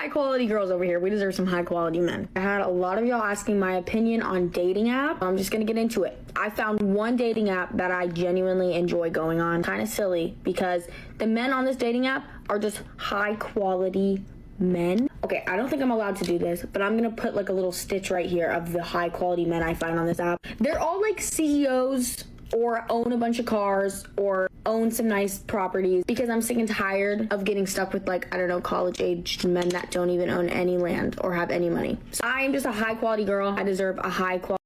high quality girls over here. We deserve some high quality men. I had a lot of y'all asking my opinion on dating app. I'm just gonna get into it. I found one dating app that I genuinely enjoy going on. Kind of silly because the men on this dating app are just high quality men. Okay, I don't think I'm allowed to do this, but I'm gonna put like a little stitch right here of the high quality men I find on this app. They're all like CEOs or own a bunch of cars or own some nice properties, because I'm sick and tired of getting stuck with, like, I don't know, college-aged men that don't even own any land or have any money. So I am just a high quality girl. I deserve a high quality.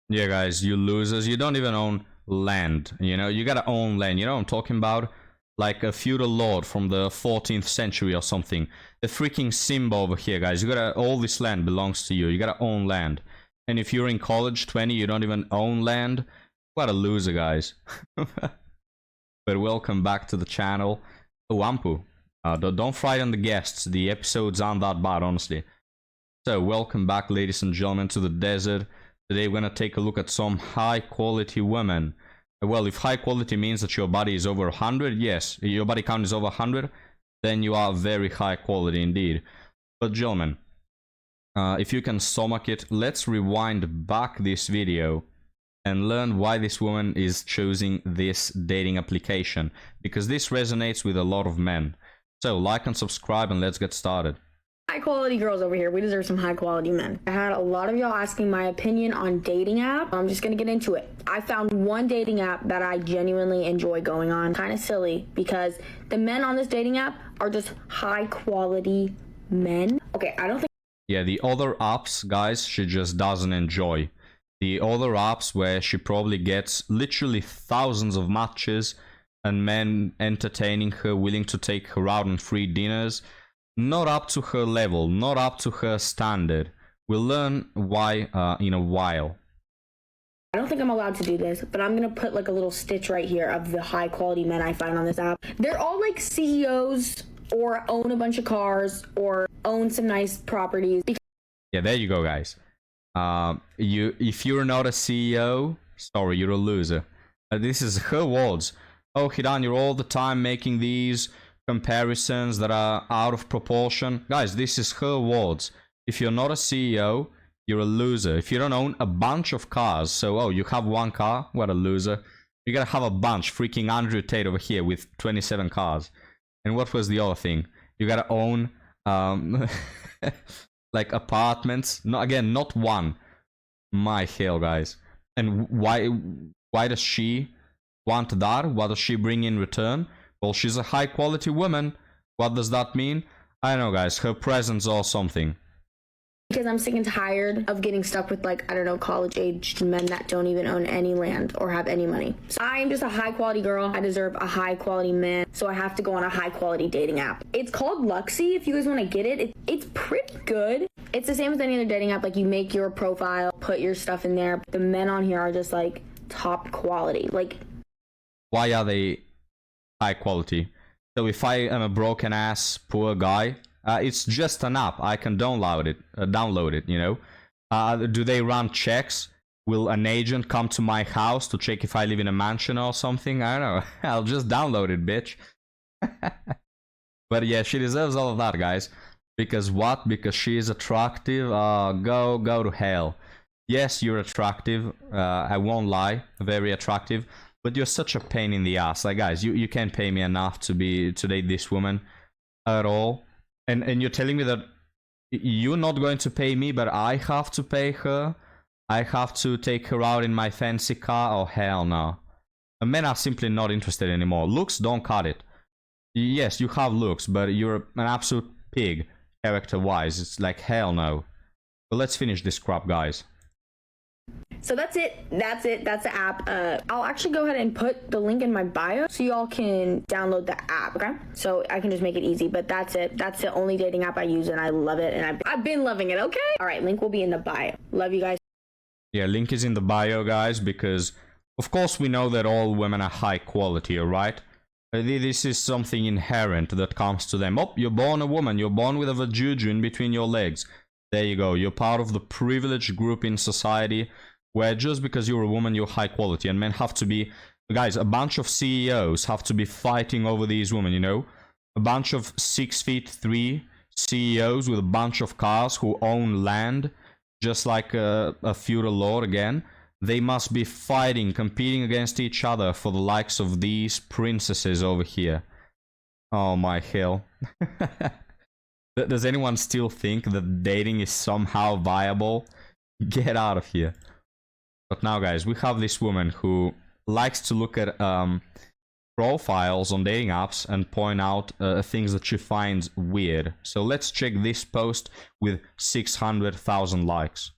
Yeah, guys, you losers, you don't even own land. You know, you gotta own land. You know what I'm talking about? Like a feudal lord from the 14th century or something. The freaking Simba over here, guys. You gotta, all this land belongs to you. You gotta own land. And if you're in college 20, you don't even own land. What a loser, guys. But welcome back to the channel. Oh, Ampu. Don't frighten the guests. The episodes aren't that bad, honestly. So, welcome back, ladies and gentlemen, to the desert. Today we're gonna take a look at some high-quality women. Well, if high quality means that your body is over 100, yes. Your body count is over 100, then you are very high quality indeed. But, gentlemen, if you can stomach it, let's rewind back this video and learn why this woman is choosing this dating application, because this resonates with a lot of men. So like and subscribe and let's get started. High quality girls over here. We deserve some high quality men. I had a lot of y'all asking my opinion on dating app. I'm just gonna get into it. I found one dating app that I genuinely enjoy going on. Kind of silly because the men on this dating app are just high quality men. Okay, I don't think. Yeah, the other apps, guys, she just doesn't enjoy. The other apps where she probably gets literally thousands of matches and men entertaining her, willing to take her out on free dinners, not up to her level, not up to her standard. We'll learn why in a while. I don't think I'm allowed to do this, but I'm gonna put like a little stitch right here of the high quality men I find on this app. They're all like CEOs or own a bunch of cars or own some nice properties. Yeah, there you go, guys. If you're not a CEO, sorry, you're a loser. This is her words. Oh, Hidan, you're all the time making these comparisons that are out of proportion. Guys, this is her words. If you're not a CEO, you're a loser. If you don't own a bunch of cars, so, oh, you have one car? What a loser. You gotta have a bunch. Freaking Andrew Tate over here with 27 cars. And what was the other thing? You gotta own, like apartments. No, again, not one. My hell, guys. And why does she want that? What does she bring in return? Well, she's a high quality woman. What does that mean? I don't know, guys. Her presence or something. Because I'm sick and tired of getting stuck with, like, I don't know, college-aged men that don't even own any land or have any money. So I'm just a high-quality girl. I deserve a high-quality man, so I have to go on a high-quality dating app. It's called Luxy, if you guys want to get it. It's pretty good. It's the same as any other dating app. Like, you make your profile, put your stuff in there. The men on here are just, like, top quality. Like, why are they high quality? So if I am a broken ass poor guy, it's just an app. I can download it, you know. Do they run checks? Will an agent come to my house to check if I live in a mansion or something? I don't know. I'll just download it, bitch. But yeah, she deserves all of that, guys. Because what? Because she is attractive? Go to hell. Yes, you're attractive. I won't lie. Very attractive. But you're such a pain in the ass. Like, guys, you can't pay me enough to date this woman at all. And you're telling me that you're not going to pay me, but I have to pay her? I have to take her out in my fancy car? Oh, hell no. Men are simply not interested anymore. Looks don't cut it. Yes, you have looks, but you're an absolute pig, character-wise. It's like, hell no. But let's finish this crap, guys. so that's it. That's the app. I'll actually go ahead and put the link in my bio so y'all can download the app, okay? So I can just make it easy, but that's it. That's the only dating app I use, and I love it, and I've been loving it, okay? All right, link will be in the bio. Love you guys. Yeah, link is in the bio, guys, because of course we know that all women are high quality, alright? This is something inherent that comes to them. Oh, you're born a woman. You're born with a vajuju in between your legs. There you go. You're part of the privileged group in society where just because you're a woman, you're high quality. And men have to be... Guys, a bunch of CEOs have to be fighting over these women, you know? A bunch of 6'3", CEOs with a bunch of cars who own land, just like a feudal lord again. They must be fighting, competing against each other for the likes of these princesses over here. Oh my hell. Does anyone still think that dating is somehow viable? Get out of here. But now, guys, we have this woman who likes to look at profiles on dating apps and point out things that she finds weird. So let's check this post with 600,000 likes.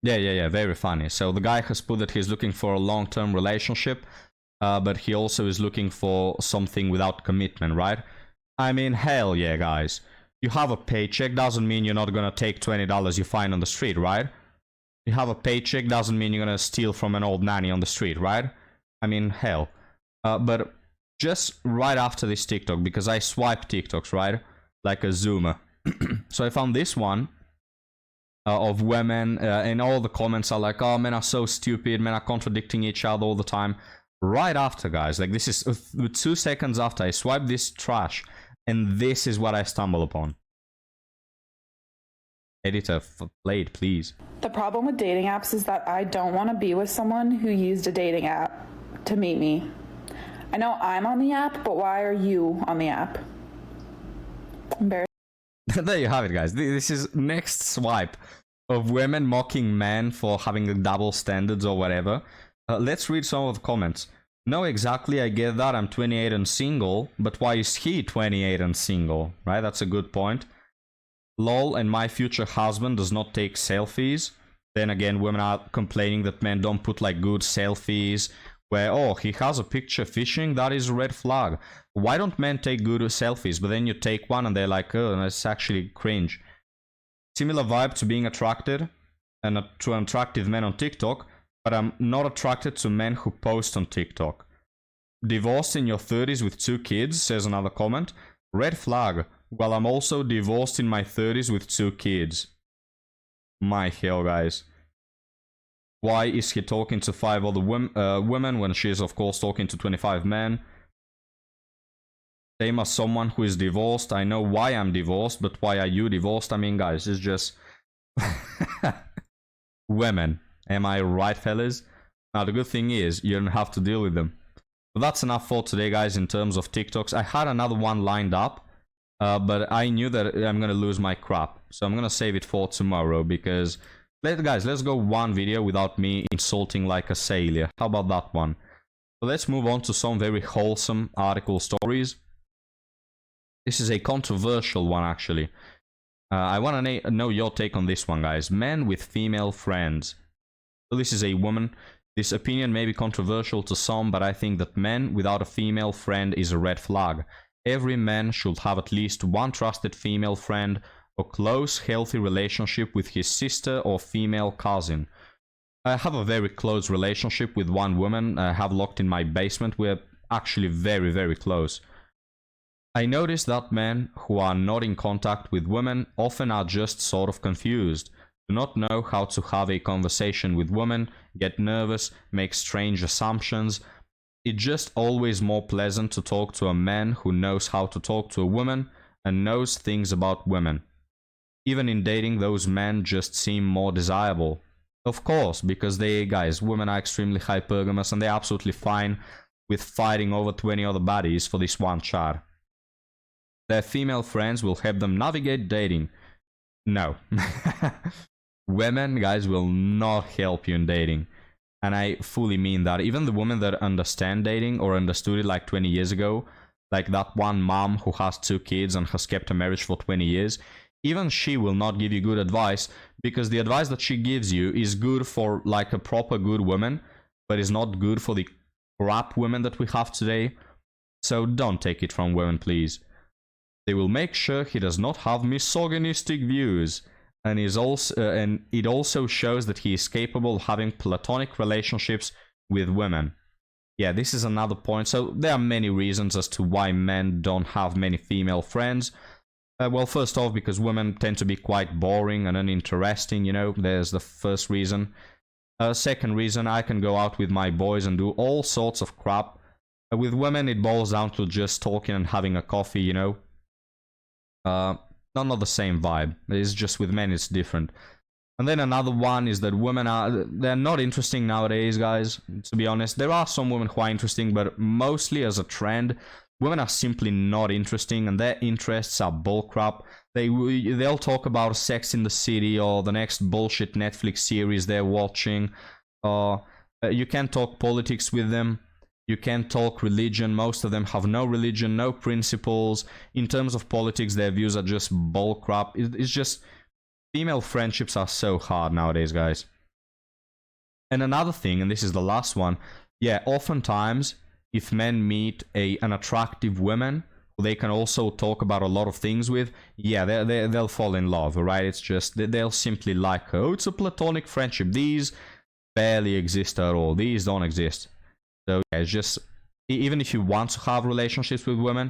Yeah, very funny. So the guy has put that he's looking for a long-term relationship, but he also is looking for something without commitment, right? I mean, hell yeah, guys. You have a paycheck doesn't mean you're not gonna take $20 you find on the street, right? You have a paycheck doesn't mean you're gonna steal from an old nanny on the street, right? I mean, hell. But just right after this TikTok, because I swipe TikToks, right? Like a zoomer. So I found this one. Of women, and all the comments are like, oh, men are so stupid, men are contradicting each other all the time. Right after, guys, like this is 2 seconds after I swipe this trash, and this is what I stumble upon. Editor, play it, please. The problem with dating apps is that I don't want to be with someone who used a dating app to meet me. I know I'm on the app, but why are you on the app? Embarrassing. There you have it, guys. This is next swipe of women mocking men for having double standards or whatever. Let's read some of the comments. No, exactly, I get that. I'm 28 and single, but why is he 28 and single? Right, that's a good point. Lol, and my future husband does not take selfies. Then again, women are complaining that men don't put like good selfies. Where, oh, he has a picture fishing, that is a red flag. Why don't men take good selfies, but then you take one and they're like, oh, that's actually cringe. Similar vibe to being attracted and to an attractive man on TikTok, but I'm not attracted to men who post on TikTok. Divorced in your 30s with 2 kids, says another comment. Red flag. Well, I'm also divorced in my 30s with 2 kids. My hell, guys. Why is he talking to 5 other women when she is, of course, talking to 25 men? Same as someone who is divorced. I know why I'm divorced, but why are you divorced? I mean, guys, it's just... women. Am I right, fellas? Now, the good thing is, you don't have to deal with them. But that's enough for today, guys, in terms of TikToks. I had another one lined up, but I knew that I'm going to lose my crap. So I'm going to save it for tomorrow, because... Guys, let's go one video without me insulting like a sailor. How about that one? So let's move on to some very wholesome article stories. This is a controversial one, actually. I want to know your take on this one, guys. Men with female friends. So this is a woman. This opinion may be controversial to some, but I think that men without a female friend is a red flag. Every man should have at least one trusted female friend, a close, healthy relationship with his sister or female cousin. I have a very close relationship with one woman I have locked in my basement. We're actually very, very close. I notice that men who are not in contact with women often are just sort of confused, do not know how to have a conversation with women, get nervous, make strange assumptions. It's just always more pleasant to talk to a man who knows how to talk to a woman and knows things about women. Even in dating, those men just seem more desirable. Of course, because women are extremely hypergamous and they're absolutely fine with fighting over 20 other bodies for this one chat. Their female friends will help them navigate dating. No. Women, guys, will not help you in dating. And I fully mean that. Even the women that understand dating or understood it like 20 years ago, like that one mom who has 2 kids and has kept a marriage for 20 years, even she will not give you good advice, because the advice that she gives you is good for like a proper good woman, but is not good for the crap women that we have today. So don't take it from women, please. They will make sure he does not have misogynistic views, and it also shows that he is capable of having platonic relationships with women. Yeah, this is another point. So there are many reasons as to why men don't have many female friends. Well, first off, because women tend to be quite boring and uninteresting, you know, there's the first reason. Second reason, I can go out with my boys and do all sorts of crap. With women, it boils down to just talking and having a coffee, you know. Not the same vibe. It's just with men, it's different. And then another one is that they're not interesting nowadays, guys, to be honest. There are some women who are interesting, but mostly as a trend, women are simply not interesting, and their interests are bullcrap. They'll talk about Sex in the City or the next bullshit Netflix series they're watching. You can't talk politics with them. You can't talk religion. Most of them have no religion, no principles. In terms of politics, their views are just bullcrap. It's just... Female friendships are so hard nowadays, guys. And another thing, and this is the last one, yeah, oftentimes, if men meet an attractive woman who they can also talk about a lot of things with, yeah, they'll fall in love, right? It's just, they'll simply like her. Oh, it's a platonic friendship. These barely exist at all. These don't exist. So, yeah, it's just, even if you want to have relationships with women,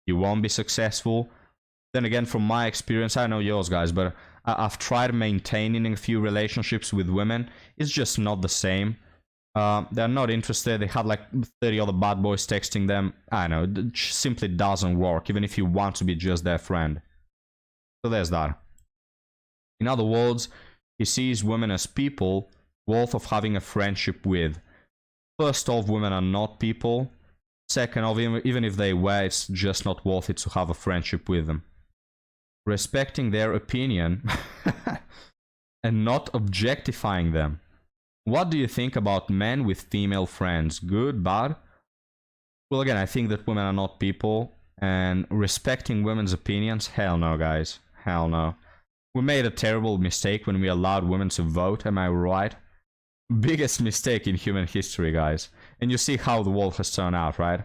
you won't be successful. Then again, from my experience, I know yours, guys, but I've tried maintaining a few relationships with women. It's just not the same. They're not interested. They have like 30 other bad boys texting them. I know, it simply doesn't work, even if you want to be just their friend. So there's that. In other words, he sees women as people worth of having a friendship with. First off, women are not people. Second off, even if they were, it's just not worth it to have a friendship with them. Respecting their opinion and not objectifying them. What do you think about men with female friends? Good, bad? Well, again, I think that women are not people, and respecting women's opinions, hell no, guys. Hell no. We made a terrible mistake when we allowed women to vote, am I right? Biggest mistake in human history, guys. And you see how the world has turned out, right?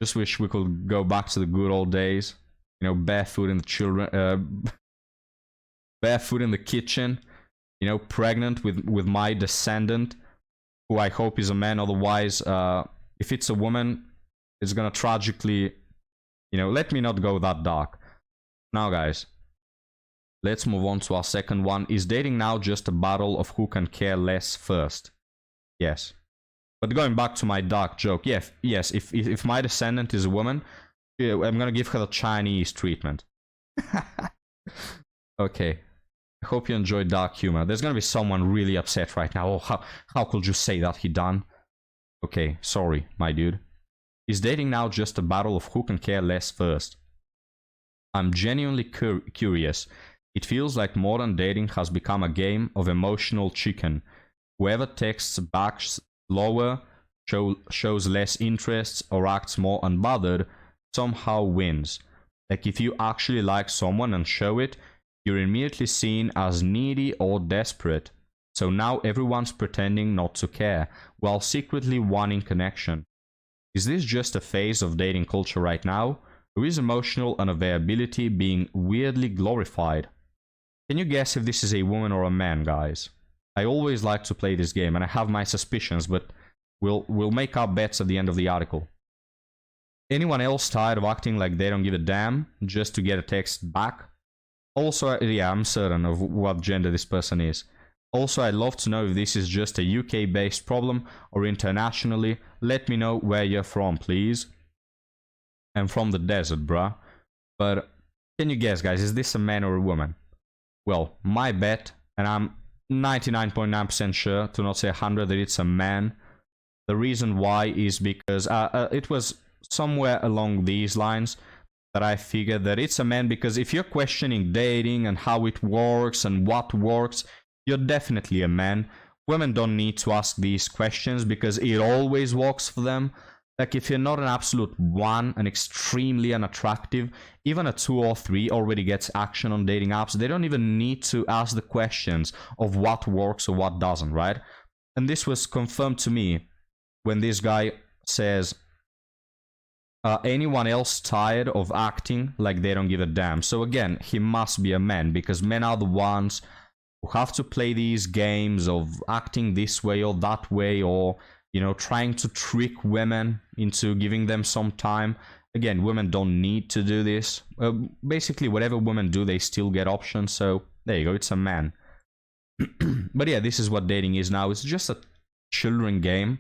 Just wish we could go back to the good old days. You know, barefoot in the kitchen, you know, pregnant with my descendant, who I hope is a man. Otherwise, if it's a woman, it's gonna tragically, you know, let me not go that dark. Now, guys, let's move on to our second one. Is dating now just a battle of who can care less first? Yes. But going back to my dark joke, yes, if my descendant is a woman, I'm gonna give her the Chinese treatment. Okay. I hope you enjoy dark humor. There's gonna be someone really upset right now. Oh, how could you say that, he done? Okay, sorry, my dude. Is dating now just a battle of who can care less first? I'm genuinely curious. It feels like modern dating has become a game of emotional chicken. Whoever texts back slower, shows less interest, or acts more unbothered somehow wins. Like, if you actually like someone and show it, you're immediately seen as needy or desperate. So now everyone's pretending not to care, while secretly wanting connection. Is this just a phase of dating culture right now, or is emotional unavailability being weirdly glorified? Can you guess if this is a woman or a man, guys? I always like to play this game, and I have my suspicions, but we'll make our bets at the end of the article. Anyone else tired of acting like they don't give a damn just to get a text back? Also, yeah, I'm certain of what gender this person is. Also, I'd love to know if this is just a UK-based problem or internationally. Let me know where you're from, please. I'm from the desert, bruh. But can you guess, guys, is this a man or a woman? Well, my bet, and I'm 99.9% sure, to not say 100, that it's a man. The reason why is because it was somewhere along these lines that I figured that it's a man, because if you're questioning dating and how it works and what works, you're definitely a man. Women don't need to ask these questions because it always works for them. Like, if you're not an absolute one and extremely unattractive, even a 2 or 3 already gets action on dating apps. They don't even need to ask the questions of what works or what doesn't, right? And this was confirmed to me when this guy says, anyone else tired of acting like they don't give a damn? So again, he must be a man, because men are the ones who have to play these games of acting this way or that way, or, you know, trying to trick women into giving them some time. Again, women don't need to do this. Basically, whatever women do, they still get options. So there you go, it's a man. But yeah, this is what dating is now. It's just a children game.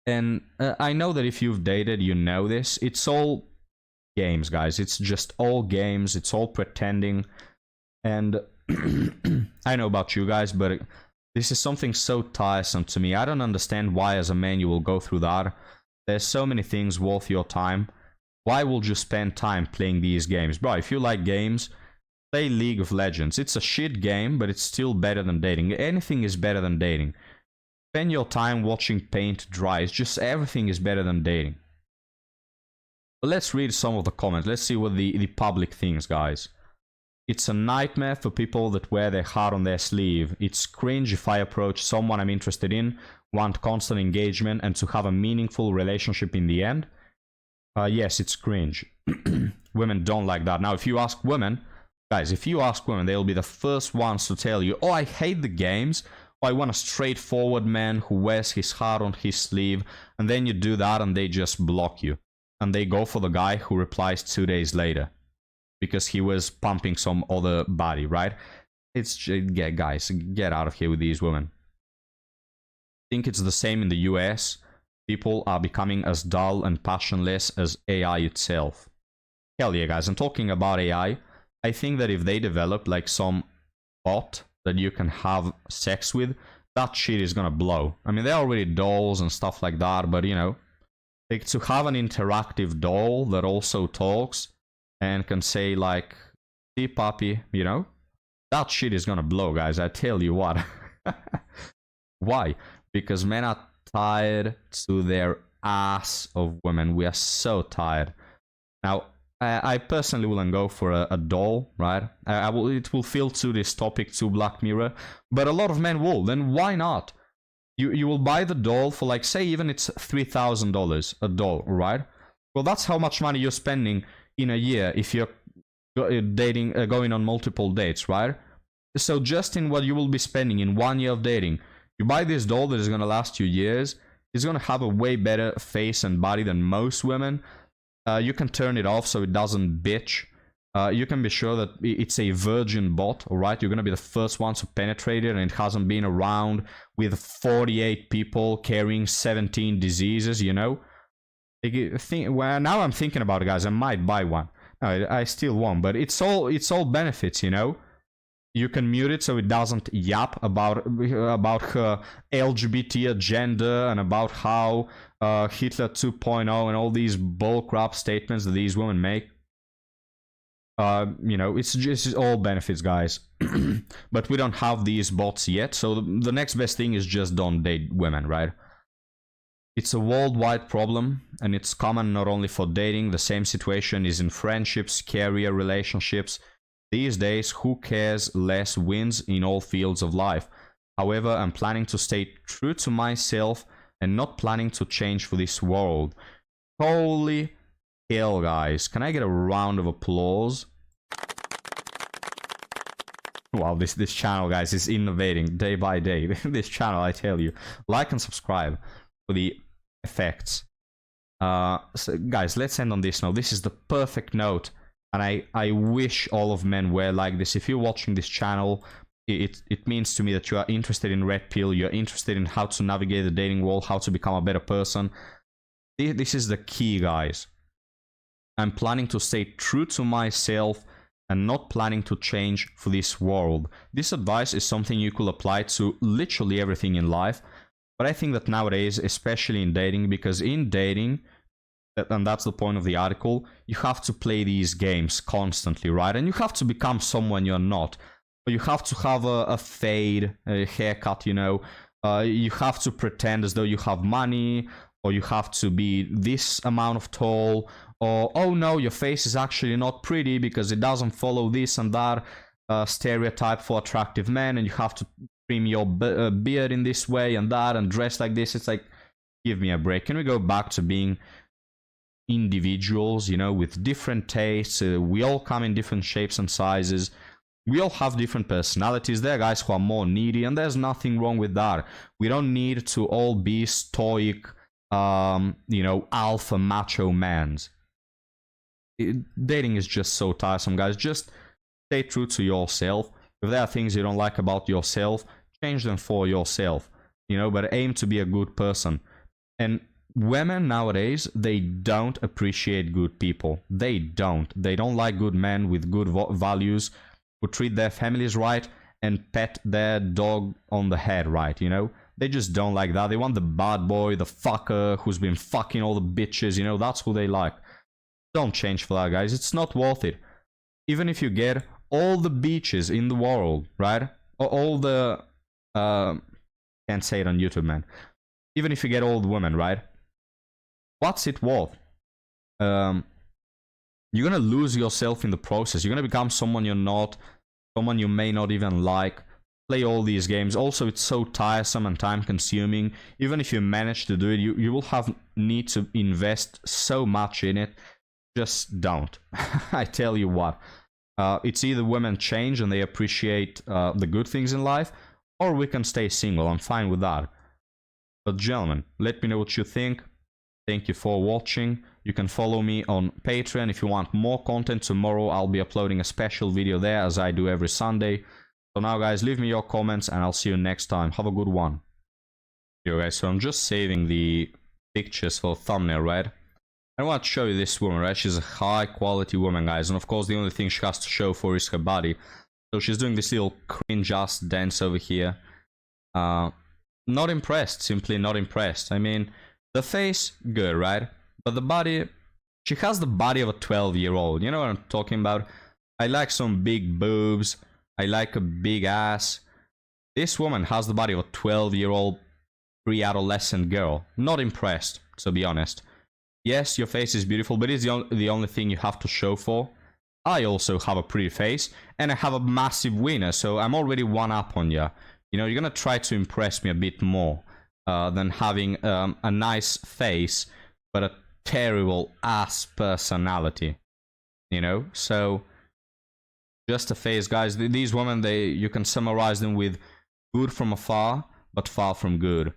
And I know that if you've dated, you know this. It's all games, guys. It's just all games. It's all pretending. And I know about you guys, but this is something so tiresome to me. I don't understand why as a man you will go through that. There's so many things worth your time. Why would you spend time playing these games? Bro, if you like games, play League of Legends. It's a shit game, but it's still better than dating. Anything is better than dating. Spend your time watching paint dry. It's just everything is better than dating. But let's read some of the comments. Let's see what the public thinks, guys. It's a nightmare for people that wear their heart on their sleeve. It's cringe if I approach someone I'm interested in, want constant engagement, and to have a meaningful relationship in the end. Yes, it's cringe. Women don't like that. Now, if you ask women, guys, if you ask women, they'll be the first ones to tell you, oh, I hate the games. Oh, I want a straightforward man who wears his heart on his sleeve. And then you do that and they just block you. And they go for the guy who replies 2 days later. Because he was pumping some other body, right? It's just, guys, get out of here with these women. I think it's the same in the US. People are becoming as dull and passionless as AI itself. Hell yeah, guys, I'm talking about AI. I think that if they develop like some bot that you can have sex with, that shit is gonna blow. I mean, they're already dolls and stuff like that, but you know, like to have an interactive doll that also talks and can say like, see puppy, you know, that shit is gonna blow, guys. I tell you what. Why? Because men are tired to their ass of women. We are so tired. Now, I personally wouldn't go for a doll, right? It will feel to this topic, to Black Mirror, but a lot of men will. Then why not? You will buy the doll for like, say even it's $3,000 a doll, right? Well, that's how much money you're spending in a year if you're dating, going on multiple dates, right? So just in what you will be spending in 1 year of dating, you buy this doll that is going to last you years. It's going to have a way better face and body than most women. You can turn it off so it doesn't bitch. You can be sure that it's a virgin bot, alright? You're going to be the first one to penetrate it, and it hasn't been around with 48 people carrying 17 diseases, you know? Well, now I'm thinking about it, guys. I might buy one. No, I still won't, but it's all benefits, you know? You can mute it so it doesn't yap about her LGBT agenda and about how Hitler 2.0 and all these bullcrap statements that these women make. You know, it's just all benefits, guys. But we don't have these bots yet, so the next best thing is just don't date women, right? It's a worldwide problem, and it's common not only for dating. The same situation is in friendships, career, relationships. These days, who cares less wins in all fields of life. However, I'm planning to stay true to myself and not planning to change for this world. Holy hell, guys. Can I get a round of applause? Wow, this channel, guys, is innovating day by day. This channel, I tell you. Like and subscribe for the effects. So guys, let's end on this note. This is the perfect note. And I wish all of men were like this. If you're watching this channel, it means to me that you are interested in Red Pill, you're interested in how to navigate the dating world, how to become a better person. This is the key, guys. I'm planning to stay true to myself and not planning to change for this world. This advice is something you could apply to literally everything in life. But I think that nowadays, especially in dating, because in dating, and that's the point of the article, you have to play these games constantly, right? And you have to become someone you're not. You have to have a fade, a haircut, you know. You have to pretend as though you have money, or you have to be this amount of tall, or, oh no, your face is actually not pretty because it doesn't follow this and that stereotype for attractive men, and you have to trim your beard in this way and that, and dress like this. It's like, give me a break. Can we go back to being individuals, you know, with different tastes? We all come in different shapes and sizes. We all have different personalities. There are guys who are more needy, and there's nothing wrong with that. We don't need to all be stoic, you know, alpha macho mans. Dating is just so tiresome, guys. Just stay true to yourself. If there are things you don't like about yourself, change them for yourself, you know, but aim to be a good person. And women nowadays, they don't appreciate good people. They don't like good men with good values, who treat their families right and pet their dog on the head right, you know. They just don't like that. They want the bad boy, the fucker who's been fucking all the bitches, you know. That's who they like. Don't change for that, guys. It's not worth it. Even if you get all the beaches in the world, right? Or all the can't say it on YouTube, man. Even if you get all the women, right? What's it worth? You're gonna lose yourself in the process. You're gonna become someone you're not, someone you may not even like. Play all these games. Also, it's so tiresome and time consuming. Even if you manage to do it, you will have need to invest so much in it. Just don't. I tell you what. It's either women change and they appreciate the good things in life, or we can stay single. I'm fine with that. But gentlemen, let me know what you think. Thank you for watching. You can follow me on Patreon if you want more content. Tomorrow I'll be uploading a special video there, as I do every Sunday. So now, guys, leave me your comments and I'll see you next time. Have a good one. Yo, guys, so I'm just saving the pictures for thumbnail, right? I want to show you this woman, right? She's a high quality woman, guys, and of course the only thing she has to show for is her body. So she's doing this little cringe ass dance over here. Not impressed, simply not impressed. I mean, the face, good, right? But the body, she has the body of a 12-year-old. You know what I'm talking about? I like some big boobs. I like a big ass. This woman has the body of a 12-year-old pre-adolescent girl. Not impressed, to be honest. Yes, your face is beautiful, but it's the only thing you have to show for. I also have a pretty face, and I have a massive wiener, so I'm already one up on you. You know, you're gonna try to impress me a bit more than having a nice face, but a terrible ass personality. You know, so just a face, guys. These women, you can summarize them with good from afar, but far from good.